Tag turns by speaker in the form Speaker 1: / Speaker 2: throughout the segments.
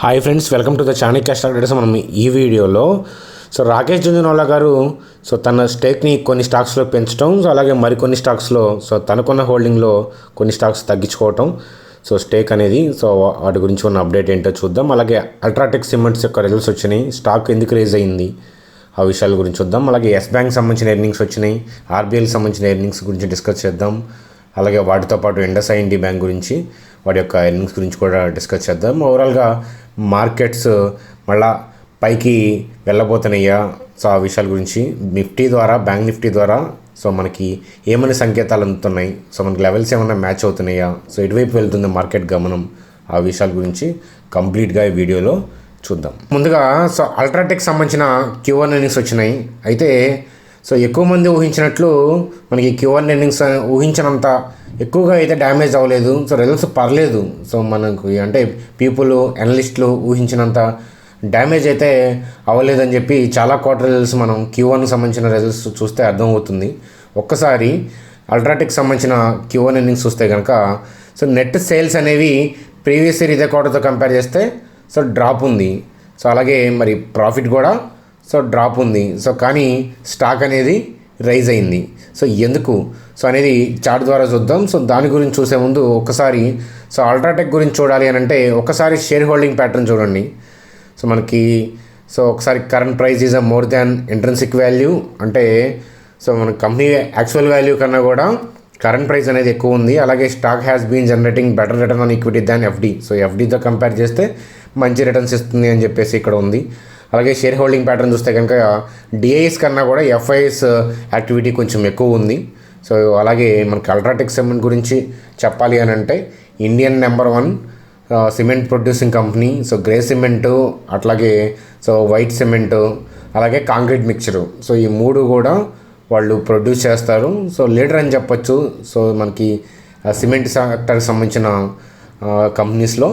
Speaker 1: Hi friends, welcome to the Chanakya stock traders. మనం ఈ వీడియోలో రాకేష్ జుంజునవాలా గారు తన స్టేక్ని కొన్ని స్టాక్స్లో పెంచడం, అలాగే మరికొన్ని స్టాక్స్లో తనకున్న హోల్డింగ్లో కొన్ని స్టాక్స్ తగ్గించుకోవటం, స్టేక్ అనేది వాటి గురించి ఉన్న అప్డేట్ ఏంటో చూద్దాం. అలాగే అల్ట్రాటెక్ సిమెంట్స్ యొక్క రిజల్ట్స్ వచ్చినాయి, స్టాక్ ఎందుకు రేజ్ అయ్యింది ఆ విషయాల గురించి చూద్దాం. అలాగే ఎస్ బ్యాంక్ సంబంధించిన ఎర్నింగ్స్ వచ్చినాయి, ఆర్బీఐకి సంబంధించిన ఎర్నింగ్స్ గురించి డిస్కస్ చేద్దాం. అలాగే వాటితో పాటు ఇండస్ఇండ్ బ్యాంక్ గురించి, వాటి యొక్క ఎర్నింగ్స్ గురించి కూడా డిస్కస్ చేద్దాం. ఓవరాల్గా మార్కెట్స్ మళ్ళా పైకి వెళ్ళబోతున్నాయా, ఆ విషయాల గురించి నిఫ్టీ ద్వారా, బ్యాంక్ నిఫ్టీ ద్వారా మనకి ఏమైనా సంకేతాలు అందుతున్నాయి, మనకి లెవెల్స్ ఏమైనా మ్యాచ్ అవుతున్నాయా, ఎటువైపు వెళ్తుంది మార్కెట్ గమనం, ఆ విషయాల గురించి కంప్లీట్గా ఈ వీడియోలో చూద్దాం. ముందుగా అల్ట్రాటెక్ సంబంధించిన Q1 ఎర్నింగ్స్ వచ్చినాయి. అయితే ఎక్కువ మంది ఊహించినట్లు మనకి Q1 ఎర్నింగ్స్ ఊహించినంత ఎక్కువగా అయితే డ్యామేజ్ అవ్వలేదు. రిజల్ట్స్ పర్లేదు. మనకు అంటే పీపుల్ అనలిస్టులు ఊహించినంత డ్యామేజ్ అయితే అవ్వలేదని చెప్పి చాలా క్వార్టర్ రిజల్ట్స్ మనం Q1 సంబంధించిన రిజల్ట్స్ చూస్తే అర్థమవుతుంది. ఒక్కసారి అల్ట్రాటెక్ సంబంధించిన Q1 ఎర్నింగ్స్ చూస్తే కనుక నెట్ సేల్స్ అనేవి ప్రీవియస్ ఇయర్ ఇదే క్వార్టర్తో కంపేర్ చేస్తే డ్రాప్ ఉంది. అలాగే మరి ప్రాఫిట్ కూడా డ్రాప్ ఉంది. కానీ స్టాక్ అనేది రైజ్ అయింది. ఎందుకు అనేది చార్ట్ ద్వారా చూద్దాం. దాని గురించి చూసే ముందు ఒక్కసారి అల్ట్రాటెక్ గురించి చూడాలి అని అంటే ఒకసారి షేర్ హోల్డింగ్ ప్యాటర్న్ చూడండి. మనకి ఒకసారి current price is more than intrinsic value, అంటే మన కంపెనీ యాక్చువల్ వాల్యూ కన్నా కూడా కరెంట్ ప్రైస్ అనేది ఎక్కువ ఉంది. అలాగే stock has been generating better return on equity than FD. ఎఫ్డితో కంపేర్ చేస్తే మంచి రిటర్న్స్ ఇస్తుంది అని చెప్పేసి ఇక్కడ ఉంది. అలాగే షేర్ హోల్డింగ్ ప్యాటర్న్ చూస్తే కనుక డిఐఎస్ కన్నా కూడా ఎఫ్ఐఎస్ యాక్టివిటీ కొంచెం ఎక్కువ ఉంది. అలాగే మనకి అల్ట్రాటెక్ సిమెంట్ గురించి చెప్పాలి అని అంటే Indian number 1 cement producing company. Grey cement, అట్లాగే వైట్ సిమెంటు, అలాగే కాంక్రీట్ మిక్చరు, ఈ మూడు కూడా వాళ్ళు ప్రొడ్యూస్ చేస్తారు. లీడర్ అని చెప్పొచ్చు మనకి సిమెంట్ సెక్టర్కి సంబంధించిన కంపెనీస్లో.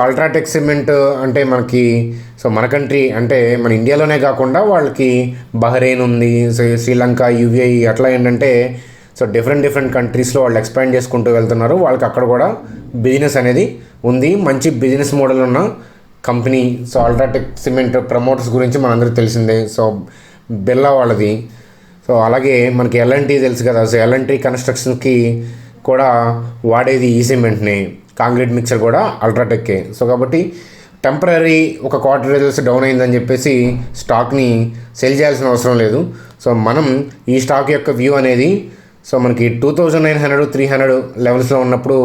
Speaker 1: అల్ట్రాటెక్ సిమెంట్ అంటే మనకి మన కంట్రీ అంటే మన ఇండియాలోనే కాకుండా వాళ్ళకి బహ్రెయిన్ ఉంది, శ్రీలంక, యుఏఈ అట్లా ఏంటంటే డిఫరెంట్ కంట్రీస్లో వాళ్ళు ఎక్స్పాండ్ చేసుకుంటూ వెళ్తున్నారు. వాళ్ళకి అక్కడ కూడా బిజినెస్ అనేది ఉంది, మంచి బిజినెస్ మోడల్ ఉన్న కంపెనీ. అల్ట్రాటెక్ సిమెంట్ ప్రమోటర్స్ గురించి మనందరికీ తెలిసిందే. బిర్లా వాళ్ళది. అలాగే మనకి ఎల్ఎన్టీ తెలుసు కదా. ఎల్ఎన్టీ కన్స్ట్రక్షన్కి కూడా వాడేది ఈ సిమెంట్ని. కాంక్రీట్ మిక్చర్ కూడా అల్ట్రాటెక్కే. కాబట్టి టెంపరీ ఒక క్వార్టర్ రిజల్ట్స్ డౌన్ అయిందని చెప్పేసి స్టాక్ని సెల్ చేయాల్సిన అవసరం లేదు. మనం ఈ స్టాక్ యొక్క వ్యూ అనేది మనకి 2900, 300 లెవెల్స్లో ఉన్నప్పుడు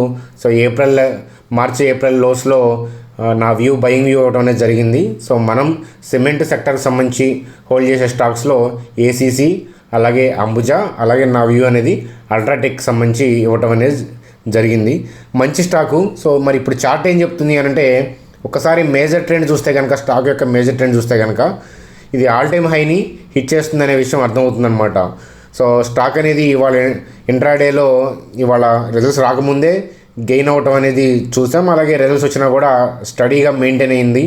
Speaker 1: మార్చి ఏప్రిల్ లోస్లో నా బయింగ్ వ్యూ అవడం అనేది జరిగింది. మనం సిమెంట్ సెక్టర్కి సంబంధించి హోల్డ్ చేసే స్టాక్స్లో ఏసీసీ, అలాగే అంబుజా, అలాగే నా వ్యూ అనేది అల్ట్రాటెక్ సంబంధించి ఇవ్వటం అనేది జరిగింది. మంచి స్టాకు. మరి ఇప్పుడు చార్ట్ ఏం చెప్తుంది అని అంటే ఒకసారి మేజర్ ట్రెండ్ చూస్తే కనుక, స్టాక్ యొక్క మేజర్ ట్రెండ్ చూస్తే కనుక ఇది ఆల్ టైమ్ హైని హిట్ చేస్తుంది అనే విషయం అర్థమవుతుంది అనమాట. స్టాక్ అనేది ఇవాళ ఇంట్రాడేలో ఇవాళ రిజల్ట్స్ రాకముందే గెయిన్ అవటం అనేది చూసాం. అలాగే రిజల్ట్స్ వచ్చినా కూడా స్టడీగా మెయింటైన్ అయింది.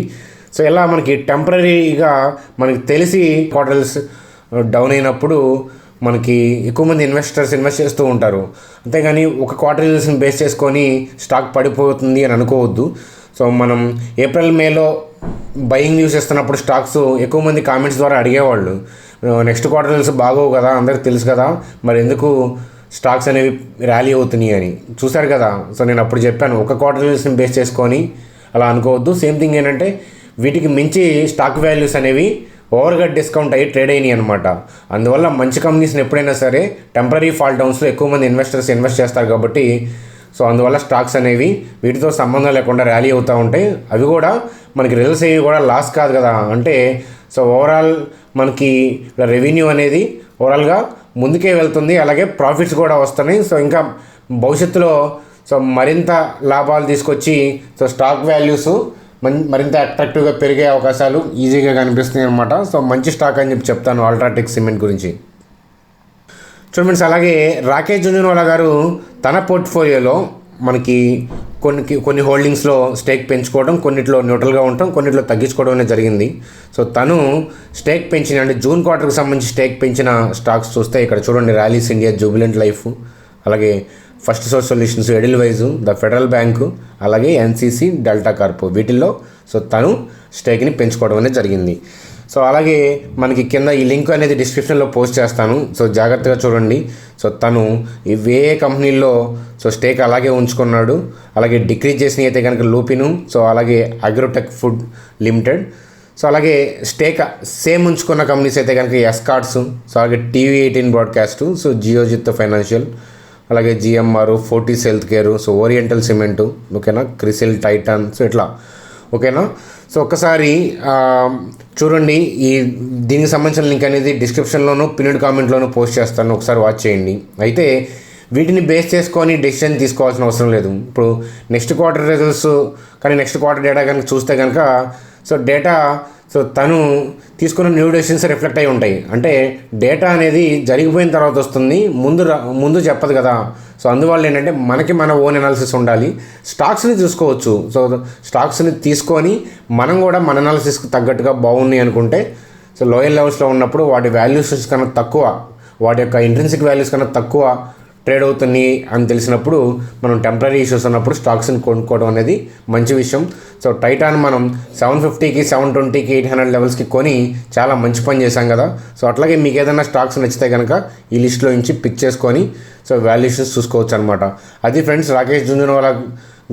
Speaker 1: ఇలా మనకి టెంపరీగా మనకి తెలిసి క్వార్టర్స్ డౌన్ అయినప్పుడు మనకి ఎక్కువ మంది ఇన్వెస్టర్స్ ఇన్వెస్ట్ చేస్తూ ఉంటారు. అంతేగాని ఒక క్వార్టర్ రిజల్ట్స్ని బేస్ చేసుకొని స్టాక్ పడిపోతుంది అని అనుకోవద్దు. మనం ఏప్రిల్ మేలో బయింగ్ న్యూస్ ఇస్తున్నప్పుడు స్టాక్స్ ఎక్కువ మంది కామెంట్స్ ద్వారా అడిగేవాళ్ళు, నెక్స్ట్ క్వార్టర్ రిజల్ట్స్ బాగోవు కదా, అందరికి తెలుసు కదా, మరి ఎందుకు స్టాక్స్ అనేవి ర్యాలీ అవుతున్నాయి అని. చూశారు కదా. నేను అప్పుడు చెప్పాను, ఒక క్వార్టర్ రిజల్ట్స్ని బేస్ చేసుకొని అలా అనుకోవద్దు. సేమ్ థింగ్ ఏంటంటే వీటికి మించి స్టాక్ వాల్యూస్ అనేవి ఓవర్గా డిస్కౌంట్ అయ్యి ట్రేడ్ అయినాయి అనమాట. అందువల్ల మంచి కంపెనీస్ని ఎప్పుడైనా సరే టెంపరీ ఫాల్ డౌన్స్లో ఎక్కువ మంది ఇన్వెస్టర్స్ ఇన్వెస్ట్ చేస్తారు కాబట్టి అందువల్ల స్టాక్స్ అనేవి వీటితో సంబంధం లేకుండా ర్యాలీ అవుతూ ఉంటాయి. అవి కూడా మనకి రిజల్ట్స్ అయ్యి కూడా లాస్ కాదు కదా. అంటే ఓవరాల్ మనకి రెవెన్యూ అనేది ఓవరాల్గా ముందుకే వెళ్తుంది, అలాగే ప్రాఫిట్స్ కూడా వస్తున్నాయి. ఇంకా భవిష్యత్తులో మరింత లాభాలు తీసుకొచ్చి స్టాక్ వాల్యూస్ మరింత అట్రాక్టివ్గా పెరిగే అవకాశాలు ఈజీగా కనిపిస్తున్నాయి అనమాట. మంచి స్టాక్ అని చెప్తాను అల్ట్రాటెక్ సిమెంట్ గురించి. చూడండి, అలాగే రాకేష్ జుంజునవాలా గారు తన పోర్ట్ఫోలియోలో మనకి కొన్ని హోల్డింగ్స్లో స్టేక్ పెంచుకోవడం, కొన్నిట్లో న్యూట్రల్గా ఉండటం, కొన్నిట్లో తగ్గించుకోవడం అనేది జరిగింది. తను స్టేక్ పెంచిన అంటే జూన్ క్వార్టర్కి సంబంధించి స్టేక్ పెంచిన స్టాక్స్ చూస్తే ఇక్కడ చూడండి, ర్యాలీస్ ఇండియా, జూబిలెంట్ లైఫ్, అలాగే first source solutions, Edelweiss, the federal bank, అలాగే ఎన్సీసీ, డెల్టా కార్ప్, వీటిల్లో సో తను స్టేక్ని పెంచుకోవడం అనేది జరిగింది. సో అలాగే మనకి కింద ఈ లింక్ అనేది డిస్క్రిప్షన్లో పోస్ట్ చేస్తాను. సో జాగ్రత్తగా చూడండి. సో తను ఇవే కంపెనీల్లో సో స్టేక్ అలాగే ఉంచుకున్నాడు. అలాగే డిక్రీజ్ చేసినవి అయితే కనుక లూపిను, సో అలాగే అగ్రోటెక్ ఫుడ్ లిమిటెడ్, సో అలాగే స్టేక్ సేమ్ ఉంచుకున్న కంపెనీస్ అయితే కనుక ఎస్కార్ట్స్, సో అలాగే TV18 broadcast, so Geojit financial, అలాగే GMR, Fortis health care, so oriental cement, ఓకేనా, క్రిసిల్, టైటాన్, సో ఇట్లా, ఓకేనా. సో ఒక్కసారి చూడండి. దీనికి సంబంధించిన లింక్ అనేది డిస్క్రిప్షన్లోనూ పిన్డ్ కామెంట్లోనూ పోస్ట్ చేస్తాను, ఒకసారి వాచ్ చేయండి. అయితే వీటిని బేస్ చేసుకొని డెసిషన్ తీసుకోవాల్సిన అవసరం లేదు. ఇప్పుడు నెక్స్ట్ క్వార్టర్ రిజల్ట్స్ కానీ నెక్స్ట్ క్వార్టర్ డేటా కనుక చూస్తే కనుక సో డేటా సో తను తీసుకున్న న్యూ డెసిషన్స్ రిఫ్లెక్ట్ అయి ఉంటాయి. అంటే డేటా అనేది జరిగిపోయిన తర్వాత వస్తుంది, ముందు చెప్పదు కదా. సో అందువల్ల ఏంటంటే మనకి మన ఓన్ అనాలిసిస్ ఉండాలి. స్టాక్స్ని చూసుకోవచ్చు. సో స్టాక్స్ని తీసుకొని మనం కూడా మన అనాలిసిస్కి తగ్గట్టుగా బాగున్నాయి అనుకుంటే, సో లోయర్ లెవెల్స్లో ఉన్నప్పుడు వాటి వాల్యూస్ కన్నా తక్కువ, వాటి యొక్క ఇంట్రెన్సిక్ వాల్యూస్ కన్నా తక్కువ ట్రేడ్ అవుతుంది అని తెలిసినప్పుడు మనం టెంపరీ ఇష్యూస్ ఉన్నప్పుడు స్టాక్స్ని కొనుక్కోవడం అనేది మంచి విషయం. సో టైటాన్ మనం 750కి 720కి 800 లెవెల్స్కి కొని చాలా మంచి పని చేశాం కదా. సో అట్లాగే మీకు ఏదైనా స్టాక్స్ నచ్చితే కనుక ఈ లిస్ట్లో నుంచి పిక్ చేసుకొని సో వాల్యుయేషన్స్ చూసుకోవచ్చు అనమాట. అది ఫ్రెండ్స్ రాకేష్ జుంజునవాలా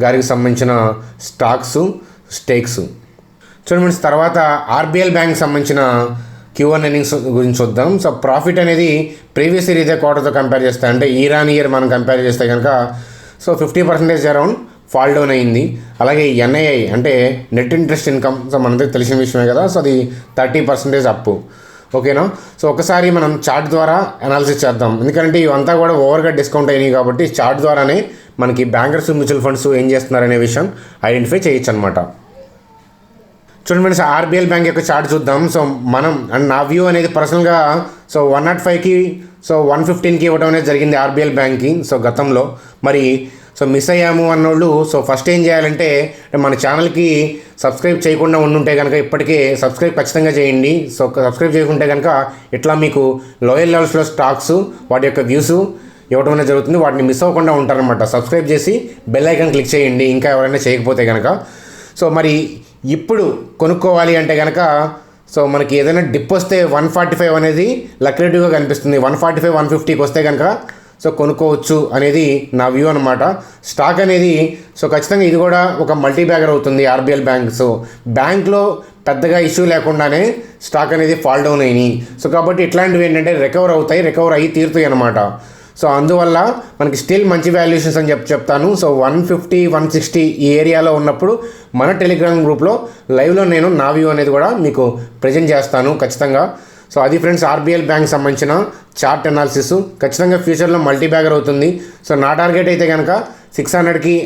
Speaker 1: గారికి సంబంధించిన స్టేక్స్. చూడండి ఫ్రెండ్స్, తర్వాత RBL బ్యాంక్ సంబంధించిన Q1 ఎర్నింగ్స్ గురించి చూద్దాం. సో ప్రాఫిట్ అనేది ప్రీవియస్ ఇయర్ ఇదే క్వార్టర్తో కంపేర్ చేస్తే, అంటే ఇయర్ మనం కంపేర్ చేస్తే కనుక సో 50% అరౌండ్ ఫాల్ డౌన్ అయింది. అలాగే NII అంటే నెట్ ఇంట్రెస్ట్ ఇన్కమ్, సో మనకి తెలిసిన విషయమే కదా. సో అది 30% అప్పు, ఓకేనా. సో ఒకసారి మనం చార్ట్ ద్వారా అనాలిసిస్ చేద్దాం, ఎందుకంటే ఇవంతా కూడా ఓవర్గా డిస్కౌంట్ అయినాయి కాబట్టి చార్ట్ ద్వారానే మనకి బ్యాంకర్స్, మ్యూచువల్ ఫండ్స్ ఏం చేస్తున్నారనే విషయం ఐడెంటిఫై చేయొచ్చు అనమాట. చూడండి ఫ్రెండ్స్, RBL బ్యాంక్ యొక్క చార్ట్ చూద్దాం. సో మనం అండ్ నా వ్యూ అనేది పర్సనల్గా సో 105కి సో 115కి ఇవ్వడం అనేది జరిగింది RBL బ్యాంక్కి. సో గతంలో మరి సో మిస్ అయ్యాము అన్నోళ్ళు సో ఫస్ట్ ఏం చేయాలంటే మన ఛానల్కి సబ్స్క్రైబ్ చేయకుండా ఉండుంటే కనుక ఇప్పటికే సబ్స్క్రైబ్ ఖచ్చితంగా చేయండి. సో సబ్స్క్రైబ్ చేయకుంటే కనుక ఇట్లా మీకు లోయర్ లెవెల్స్లో స్టాక్స్ వాటి యొక్క వ్యూస్ ఇవ్వడం అనేది జరుగుతుంది. వాటిని మిస్ అవ్వకుండా ఉంటారనమాట. సబ్స్క్రైబ్ చేసి బెల్ ఐకాన్ క్లిక్ చేయండి ఇంకా ఎవరైనా చేయకపోతే కనుక. సో మరి ఇప్పుడు కొనుక్కోవాలి అంటే కనుక సో మనకి ఏదైనా డిప్ వస్తే 145 అనేది లక్రేటివ్గా కనిపిస్తుంది. 145, 150కి వస్తే కనుక సో కొనుక్కోవచ్చు అనేది నా వ్యూ అనమాట. స్టాక్ అనేది సో ఖచ్చితంగా ఇది కూడా ఒక మల్టీ బ్యాగర్ అవుతుంది RBL బ్యాంక్. సో బ్యాంక్లో పెద్దగా ఇష్యూ లేకుండానే స్టాక్ అనేది ఫాల్ డౌన్ అయినాయి. సో కాబట్టి ఇట్లాంటివి ఏంటంటే రికవర్ అయ్యి తీరుతాయి అనమాట. సో అందువల్ల మనకి స్టిల్ మంచి వాల్యుయేషన్స్ అని చెప్తాను. సో 150, 160 ఈ ఏరియాలో ఉన్నప్పుడు మన టెలిగ్రామ్ గ్రూప్లో లైవ్లో నేను నా వ్యూ అనేది కూడా మీకు ప్రజెంట్ చేస్తాను ఖచ్చితంగా. సో అది ఫ్రెండ్స్ RBL బ్యాంక్ సంబంధించిన చార్ట్ అనాలిసిస్. ఖచ్చితంగా ఫ్యూచర్లో మల్టీ బ్యాగర్ అవుతుంది. సో నా టార్గెట్ అయితే కనుక 600కి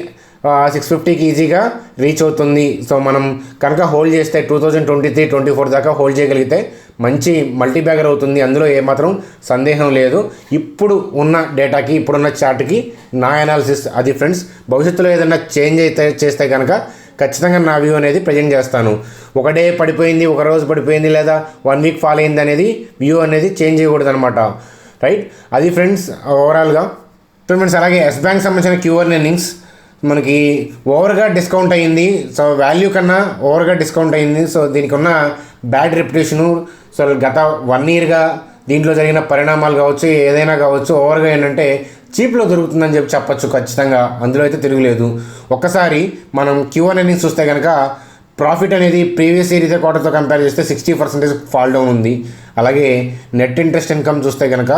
Speaker 1: 650కి ఈజీగా రీచ్ అవుతుంది. సో మనం కనుక హోల్డ్ చేస్తే 2023, 2024 దాకా హోల్డ్ చేయగలిగితే మంచి మల్టీ బ్యాగర్ అవుతుంది. అందులో ఏమాత్రం సందేహం లేదు. ఇప్పుడు ఉన్న డేటాకి, ఇప్పుడున్న చార్ట్కి నా అనాలిసిస్ అది ఫ్రెండ్స్. భవిష్యత్తులో ఏదైనా చేంజ్ చేస్తే కనుక ఖచ్చితంగా నా వ్యూ అనేది ప్రజెంట్ చేస్తాను. ఒక డే పడిపోయింది, ఒక రోజు పడిపోయింది, లేదా 1 వీక్ ఫాల్ అయింది అనేది వ్యూ అనేది చేంజ్ చేయకూడదు అనమాట. రైట్, అది ఫ్రెండ్స్ ఓవరాల్గా. ఫ్రెండ్స్ అలాగే ఎస్ బ్యాంక్ సంబంధించిన Q1 ఎర్నింగ్స్ మనకి ఓవర్గా డిస్కౌంట్ అయ్యింది. సో వాల్యూ కన్నా ఓవర్గా డిస్కౌంట్ అయ్యింది. సో దీనికి ఉన్న బ్యాడ్ రెప్యుటేషను, సో గత 1 ఇయర్గా దీంట్లో జరిగిన పరిణామాలు కావచ్చు, ఏదైనా కావచ్చు, ఓవర్గా ఏంటంటే చీప్లో దొరుకుతుందని చెప్పచ్చు ఖచ్చితంగా. అందులో అయితే తిరుగులేదు. ఒక్కసారి మనం Q1 ఎర్నింగ్స్ చూస్తే కనుక ప్రాఫిట్ అనేది ప్రీవియస్ ఇయర్ ఇదే క్వార్టర్తో కంపేర్ చేస్తే 60% ఫాల్ డౌన్ ఉంది. అలాగే నెట్ ఇంట్రెస్ట్ ఇన్కమ్ చూస్తే కనుక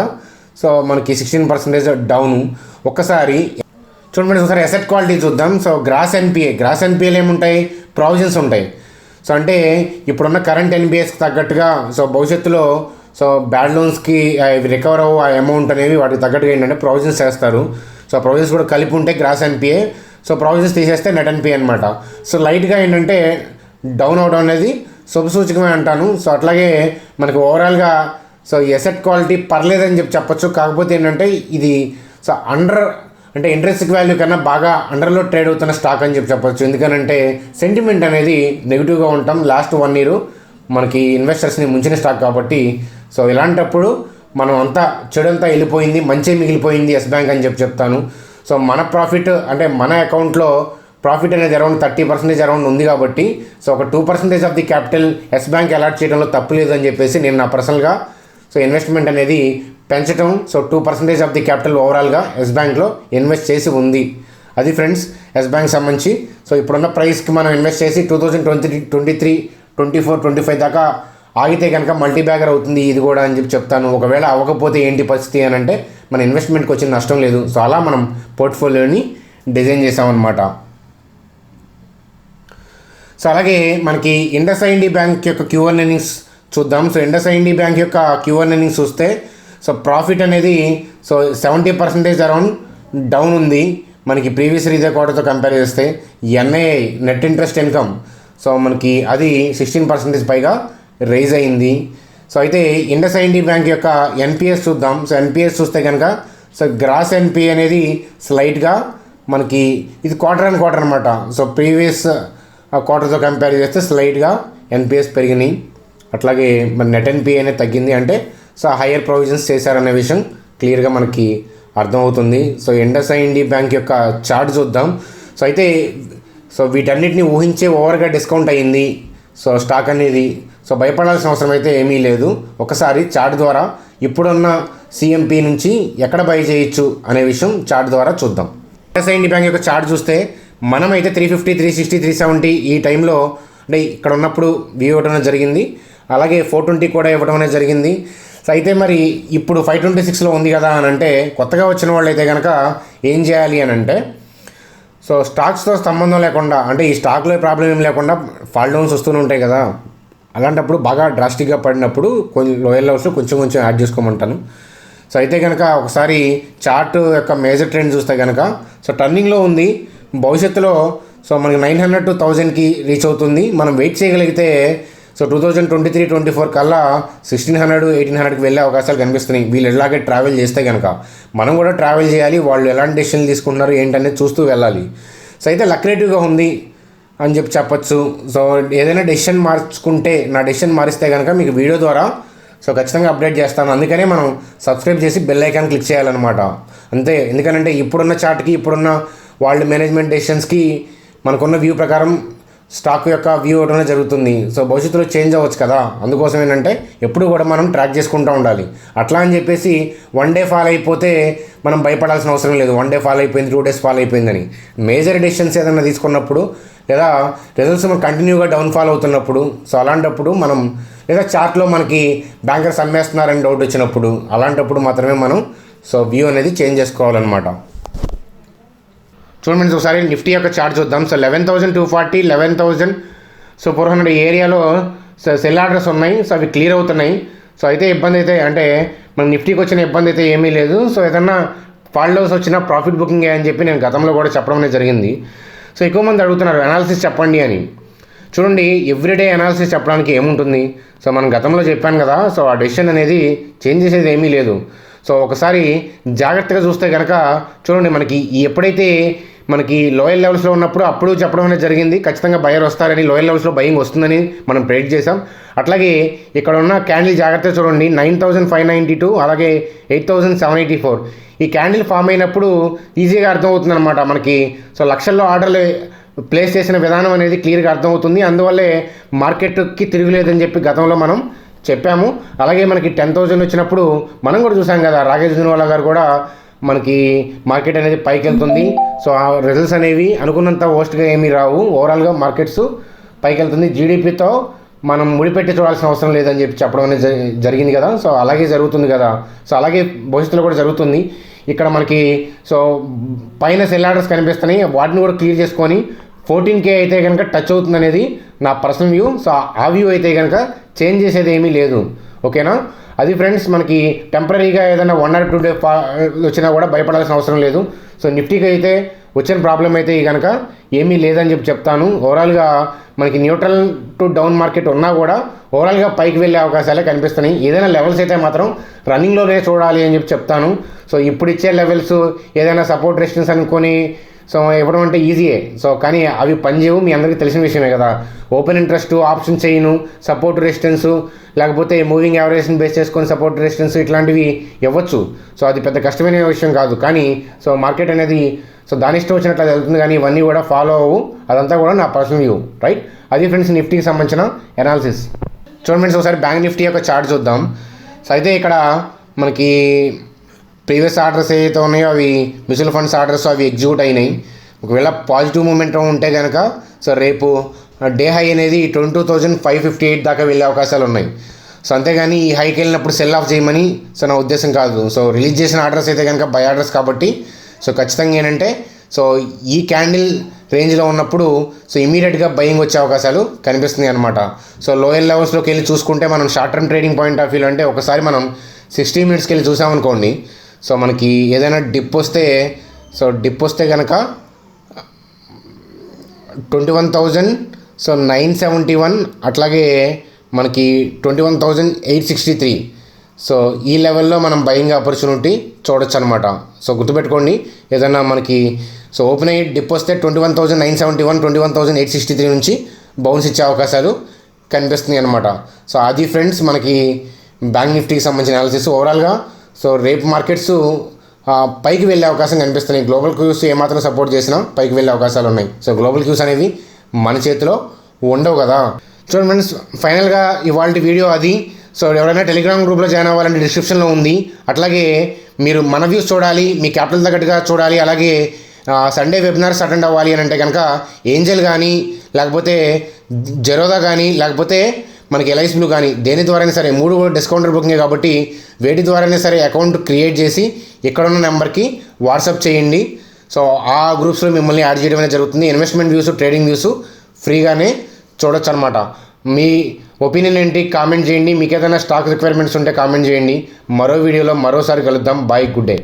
Speaker 1: సో మనకి 16% డౌను. ఒక్కసారి చూడండి, ఒకసారి అసెట్ క్వాలిటీ చూద్దాం. సో గ్రాస్ ఎన్పిఏలు ఏముంటాయి, ప్రావిజన్స్ ఉంటాయి. సో అంటే ఇప్పుడున్న కరెంట్ ఎన్పిఎస్కి తగ్గట్టుగా సో భవిష్యత్తులో సో బ్యాడ్ లోన్స్కి రికవర్ అవ్వ అమౌంట్ అనేవి వాటికి తగ్గట్టుగా ఏంటంటే ప్రావిజన్స్ చేస్తారు. సో ప్రావిజన్స్ కూడా కలిపి ఉంటే గ్రాస్ ఎన్పిఏ, సో ప్రావిజన్స్ తీసేస్తే నెట్ ఎన్పిఏ అనమాట. సో లైట్గా ఏంటంటే డౌన్ అవడం అనేది శుభసూచకమే అంటాను. సో అట్లాగే మనకు ఓవరాల్గా సో ఎసెట్ క్వాలిటీ పర్లేదని చెప్పచ్చు. కాకపోతే ఏంటంటే ఇది సో అంటే ఇంట్రెస్టిక్ వాల్యూ కన్నా బాగా అండర్లో ట్రేడ్ అవుతున్న స్టాక్ అని చెప్పచ్చు. ఎందుకనంటే సెంటిమెంట్ అనేది నెగిటివ్గా ఉంటాం. లాస్ట్ 1 ఇయర్ మనకి ఇన్వెస్టర్స్ని ముంచిన స్టాక్ కాబట్టి సో ఇలాంటప్పుడు మనం అంతా చెడంతా వెళ్ళిపోయింది, మంచి మిగిలిపోయింది ఎస్ బ్యాంక్ అని చెప్తాను. సో మన ప్రాఫిట్ అంటే మన అకౌంట్లో ప్రాఫిట్ అనేది అరౌండ్ 30% అరౌండ్ ఉంది కాబట్టి సో ఒక 2% of the capital as bank allot చేయడంలో తప్పు లేదు అని చెప్పేసి నేను నా పర్సనల్గా సో ఇన్వెస్ట్మెంట్ అనేది పెంచడం. సో 2% ఆఫ్ ది క్యాపిటల్ ఓవరాల్గా ఎస్ బ్యాంక్లో ఇన్వెస్ట్ చేసి ఉంది. అది ఫ్రెండ్స్ ఎస్ బ్యాంక్ సంబంధించి. సో ఇప్పుడున్న ప్రైస్కి మనం ఇన్వెస్ట్ చేసి 2023, 24, 25 దాకా ఆగితే కనుక మల్టీ బ్యాగర్ అవుతుంది ఇది కూడా అని చెప్తాను. ఒకవేళ అవ్వకపోతే ఏంటి పరిస్థితి అని అంటే మన ఇన్వెస్ట్మెంట్కి వచ్చిన నష్టం లేదు. సో అలా మనం పోర్ట్ఫోలియోని డిజైన్ చేసామన్నమాట. సో అలాగే మనకి IndusInd బ్యాంక్ యొక్క Q1 ఎర్నింగ్స్ చూద్దాం. సో IndusInd బ్యాంక్ యొక్క Q1 ఎర్నింగ్స్ చూస్తే సో ప్రాఫిట్ అనేది సో 70% అరౌండ్ డౌన్ ఉంది మనకి ప్రీవియస్ ఇదే క్వార్టర్తో కంపేర్ చేస్తే. NII net interest income so మనకి అది 16% పైగా రైజ్ అయింది. సో అయితే IndusInd బ్యాంక్ యొక్క NPS చూద్దాం. సో NPS చూస్తే కనుక సో గ్రాస్ NPA అనేది స్లైట్గా మనకి ఇది క్వార్టర్ అనమాట. సో ప్రీవియస్ క్వార్టర్తో కంపేర్ చేస్తే స్లైట్గా NPS పెరిగినాయి. అట్లాగే మన నెట్ NPA అనేది తగ్గింది. అంటే సో హయ్యర్ ప్రొవిజన్స్ చేశారనే విషయం క్లియర్గా మనకి అర్థమవుతుంది. సో IndusInd బ్యాంక్ యొక్క చార్ట్ చూద్దాం. సో అయితే సో వీటన్నిటిని ఊహించే ఓవర్గా డిస్కౌంట్ అయ్యింది సో స్టాక్ అనేది. సో భయపడాల్సిన అవసరం అయితే ఏమీ లేదు. ఒకసారి చార్ట్ ద్వారా ఇప్పుడున్న CMP నుంచి ఎక్కడ బై చేయొచ్చు అనే విషయం చార్ట్ ద్వారా చూద్దాం. IndusInd బ్యాంక్ యొక్క చార్ట్ చూస్తే మనమైతే 350, 360, 370 ఈ టైంలో అంటే ఇక్కడ ఉన్నప్పుడు వ్యూ ఇవ్వడం అనేది జరిగింది. అలాగే 420 కూడా ఇవ్వడం అనేది జరిగింది. సో అయితే మరి ఇప్పుడు 526లో ఉంది కదా అని అంటే కొత్తగా వచ్చిన వాళ్ళు అయితే కనుక ఏం చేయాలి అని అంటే సో స్టాక్స్తో సంబంధం లేకుండా అంటే ఈ స్టాక్లో ప్రాబ్లం ఏం లేకుండా ఫాల్ డౌన్స్ వస్తూనే ఉంటాయి కదా. అలాంటప్పుడు బాగా డ్రాస్టిక్గా పడినప్పుడు కొంచెం లోయర్ లెవెల్స్లో కొంచెం యాడ్ చేసుకోమంటాను. సో అయితే కనుక ఒకసారి చార్ట్ యొక్క మేజర్ ట్రెండ్ చూస్తే కనుక సో టర్నింగ్లో ఉంది. భవిష్యత్తులో సో మనకి 900 to 1000కి రీచ్ అవుతుంది. మనం వెయిట్ చేయగలిగితే సో 2023, 24 కల్లా 1600, 1800కి వెళ్ళే అవకాశాలు కనిపిస్తున్నాయి. వీళ్ళు ఎలాగే ట్రావెల్ చేస్తే కనుక మనం కూడా ట్రావెల్ చేయాలి. వాళ్ళు ఎలాంటి డెసిషన్లు తీసుకుంటున్నారు ఏంటనేది చూస్తూ వెళ్ళాలి. సో అయితే లక్రేటివ్గా ఉంది అని చెప్పచ్చు. సో ఏదైనా డెసిషన్ మార్చుకుంటే నా డెసిషన్ మారిస్తే కనుక మీకు వీడియో ద్వారా సో ఖచ్చితంగా అప్డేట్ చేస్తాను. అందుకనే మనం సబ్స్క్రైబ్ చేసి బెల్ ఐకాన్ క్లిక్ చేయాలన్నమాట. అంతే. ఎందుకంటే ఇప్పుడున్న చార్ట్కి ఇప్పుడున్న వాళ్ళ మేనేజ్మెంట్ డెసిషన్స్కి మనకున్న వ్యూ ప్రకారం స్టాక్ యొక్క వ్యూ ఇవ్వడం జరుగుతుంది. సో భవిష్యత్తులో చేంజ్ అవ్వచ్చు కదా. అందుకోసం ఏంటంటే ఎప్పుడు కూడా మనం ట్రాక్ చేసుకుంటూ ఉండాలి. అట్లా అని చెప్పేసి 1 డే ఫాల్ అయిపోతే మనం భయపడాల్సిన అవసరం లేదు. 1 డే ఫాల్ అయిపోయింది, 2 డేస్ ఫాల్ అయిపోయిందని. మేజర్ డెసిషన్స్ ఏదైనా తీసుకున్నప్పుడు లేదా రిజల్ట్స్ మనం కంటిన్యూగా డౌన్ఫాల్ అవుతున్నప్పుడు సో అలాంటప్పుడు మనం లేదా చార్ట్లో మనకి బ్యాంకర్స్ అమ్మేస్తున్నారని డౌట్ వచ్చినప్పుడు అలాంటప్పుడు మాత్రమే మనం సో వ్యూ అనేది చేంజ్ చేసుకోవాలన్నమాట. చూడండి ఒకసారి నిఫ్టీ యొక్క చార్ట్ చూద్దాం. సో 11,240, 11,400 ఏరియాలో సో సెల్ ఆర్డర్స్ ఉన్నాయి. సో అవి క్లియర్ అవుతున్నాయి. సో అయితే ఇబ్బంది అయితే అంటే మన నిఫ్టీకి వచ్చిన ఇబ్బంది అయితే ఏమీ లేదు. సో ఏదన్నా ఫాల్ డౌన్స్ వచ్చిన ప్రాఫిట్ బుకింగ్ అని చెప్పి నేను గతంలో కూడా చెప్పడం అనేది జరిగింది. సో ఎక్కువ మంది అడుగుతున్నారు అనాలిసిస్ చెప్పండి అని. చూడండి ఎవ్రీడే అనాలిసిస్ చెప్పడానికి ఏముంటుంది. సో మనం గతంలో చెప్పాను కదా. సో ఆ డెసిషన్ అనేది చేంజ్ చేసేది ఏమీ లేదు. సో ఒకసారి జాగ్రత్తగా చూస్తే కనుక చూడండి మనకి ఎప్పుడైతే మనకి లోయర్ లెవెల్స్లో ఉన్నప్పుడు అప్పుడు చెప్పడం అనేది జరిగింది. ఖచ్చితంగా బయర్ వస్తారని, లోయర్ లెవెల్స్లో బయింగ్ వస్తుందని మనం ప్రెడిక్ట్ చేసాం. అట్లాగే ఇక్కడ ఉన్న క్యాండిల్ జాగ్రత్తగా చూడండి 9,592 అలాగే 8,784 ఈ క్యాండిల్ ఫామ్ అయినప్పుడు ఈజీగా అర్థమవుతుంది అనమాట మనకి. సో లక్షల్లో ఆర్డర్లు ప్లేస్ చేసిన విధానం అనేది క్లియర్గా అర్థమవుతుంది. అందువల్లే మార్కెట్కి తిరుగులేదని చెప్పి గతంలో మనం చెప్పాము. అలాగే మనకి 10,000 వచ్చినప్పుడు మనం కూడా చూసాం కదా. రాకేష్ జున్వాలా గారు కూడా మనకి మార్కెట్ అనేది పైకి వెళ్తుంది. సో ఆ రిజల్ట్స్ అనేవి అనుకున్నంత వర్స్ట్గా ఏమీ రావు. ఓవరాల్గా మార్కెట్స్ పైకి వెళ్తుంది. జీడిపితో మనం ముడిపెట్టి చూడాల్సిన అవసరం లేదని చెప్పి చెప్పడం అనేది జరిగింది కదా. సో అలాగే జరుగుతుంది కదా. సో అలాగే భవిష్యత్తులో కూడా జరుగుతుంది. ఇక్కడ మనకి సో పైన సెల్ ఆర్డర్స్ కనిపిస్తున్నాయి. వాటిని కూడా క్లియర్ చేసుకొని 14K అయితే కనుక టచ్ అవుతుంది అనేది నా పర్సనల్ వ్యూ. సో ఆ వ్యూ అయితే కనుక చేంజ్ చేసేది ఏమీ లేదు. ఓకేనా. అది ఫ్రెండ్స్ మనకి టెంపరీగా ఏదైనా 1 or 2 డే వచ్చినా కూడా భయపడాల్సిన అవసరం లేదు. సో నిఫ్టీకి అయితే వచ్చిన ప్రాబ్లం అయితే కనుక ఏమీ లేదని చెప్పి చెప్తాను. ఓవరాల్గా మనకి న్యూట్రల్ టు డౌన్ మార్కెట్ ఉన్నా కూడా ఓవరాల్గా పైకి వెళ్ళే అవకాశాలే కనిపిస్తున్నాయి. ఏదైనా లెవెల్స్ అయితే మాత్రం రన్నింగ్లోనే చూడాలి అని చెప్పి చెప్తాను. సో ఇప్పుడు ఇచ్చే లెవెల్స్ ఏదైనా సపోర్ట్ రెసిస్టెన్స్ అనుకొని సో ఇవ్వడం అంటే ఈజీయే. సో కానీ అవి పనిచేయవు, మీ అందరికీ తెలిసిన విషయమే కదా. Open interest, option chain, support resistance, లేకపోతే మూవింగ్ యావరేజ్ని బేస్ చేసుకొని సపోర్ట్ రెసిస్టెన్స్ ఇట్లాంటివి ఇవ్వచ్చు. సో అది పెద్ద కష్టమైన విషయం కాదు. కానీ సో మార్కెట్ అనేది సో దాని ఇష్టం వచ్చినట్లు అది వెళ్తుంది, కానీ ఇవన్నీ కూడా ఫాలో అవ్వు. అదంతా కూడా నా పర్సనల్ వ్యూ, రైట్. అది ఫ్రెండ్స్ నిఫ్టీకి సంబంధించిన అనాలిసిస్. చూడండి ఫ్రెండ్స్, ఒకసారి బ్యాంక్ నిఫ్టీ యొక్క చార్ట్ చూద్దాం. సో అయితే ఇక్కడ మనకి ప్రీవియస్ ఆర్డర్స్ ఏవైతే ఉన్నాయో అవి మ్యూచువల్ ఫండ్స్ ఆర్డర్స్ అవి ఎగ్జిక్యూట్ అయినాయి. ఒకవేళ పాజిటివ్ మూమెంటం ఉంటే కనుక సో రేపు డే హై అనేది 22,558 దాకా వెళ్ళే అవకాశాలు ఉన్నాయి. సో అంతేగాని ఈ హైకి వెళ్ళినప్పుడు సెల్ ఆఫ్ చేయమని సో నా ఉద్దేశం కాదు. సో రిలీజ్ చేసిన ఆర్డర్స్ అయితే కనుక బై ఆర్డర్స్ కాబట్టి సో ఖచ్చితంగా ఏంటంటే సో ఈ క్యాండిల్ రేంజ్లో ఉన్నప్పుడు సో ఇమీడియట్గా బయింగ్ వచ్చే అవకాశాలు కనిపిస్తున్నాయి అనమాట. సో లోయర్ లెవెల్స్లోకి వెళ్ళి చూసుకుంటే మనం short term trading point of view అంటే ఒకసారి మనం 60 మినిట్స్కి వెళ్ళి చూసామనుకోండి. సో మనకి ఏదైనా డిప్ వస్తే కనుక 21,971 అట్లాగే మనకి 21,863 సో ఈ లెవెల్లో మనం బయింగ్ ఆపర్చునిటీ చూడొచ్చు అనమాట. సో గుర్తుపెట్టుకోండి, ఏదైనా మనకి సో ఓపెన్ అయ్యి డిప్ వస్తే 21,971 21,863 నుంచి బౌన్స్ ఇచ్చే అవకాశాలు కనిపిస్తున్నాయి అనమాట. సో అది ఫ్రెండ్స్ మనకి బ్యాంక్ నిఫ్టీకి సంబంధించిన అనాలిసిస్. ఓవరాల్గా సో రేపు మార్కెట్స్ పైకి వెళ్ళే అవకాశం కనిపిస్తున్నాయి. గ్లోబల్ క్యూస్ ఏమాత్రం సపోర్ట్ చేసినా పైకి వెళ్ళే అవకాశాలు ఉన్నాయి. సో గ్లోబల్ క్యూస్ అనేవి మన చేతిలో ఉండవు కదా. చూడండి ఫ్రెండ్స్, ఫైనల్గా ఇవాళ వీడియో అది. సో ఎవరైనా టెలిగ్రామ్ గ్రూప్లో జాయిన్ అవ్వాలంటే డిస్క్రిప్షన్లో ఉంది. అట్లాగే మీరు మన వ్యూస్ చూడాలి, మీ క్యాపిటల్ తగ్గట్టుగా చూడాలి, అలాగే సండే వెబినార్స్ అటెండ్ అవ్వాలి అని అంటే కనుక ఏంజల్ కానీ లేకపోతే జెరోదా కానీ లేకపోతే మనకి ఎల్ఐసి బ్లూ కానీ దేని ద్వారైనా సరే 3 కూడా డిస్కౌంటర్ బుకింగ్ కాబట్టి వేటి ద్వారైనా సరే అకౌంట్ క్రియేట్ చేసి ఇక్కడున్న నెంబర్కి వాట్సాప్ చేయండి. సో ఆ గ్రూప్స్లో మిమ్మల్ని యాడ్ చేయడం అనేది జరుగుతుంది. ఇన్వెస్ట్మెంట్ వ్యూస్, ట్రేడింగ్ వ్యూస్ ఫ్రీగానే చూడొచ్చు అనమాట. మీ ఒపీనియన్ ఏంటి కామెంట్ చేయండి. మీకు ఏదైనా స్టాక్ రిక్వైర్మెంట్స్ ఉంటే కామెంట్ చేయండి. మరో వీడియోలో మరోసారి కలుద్దాం. Bye, good day.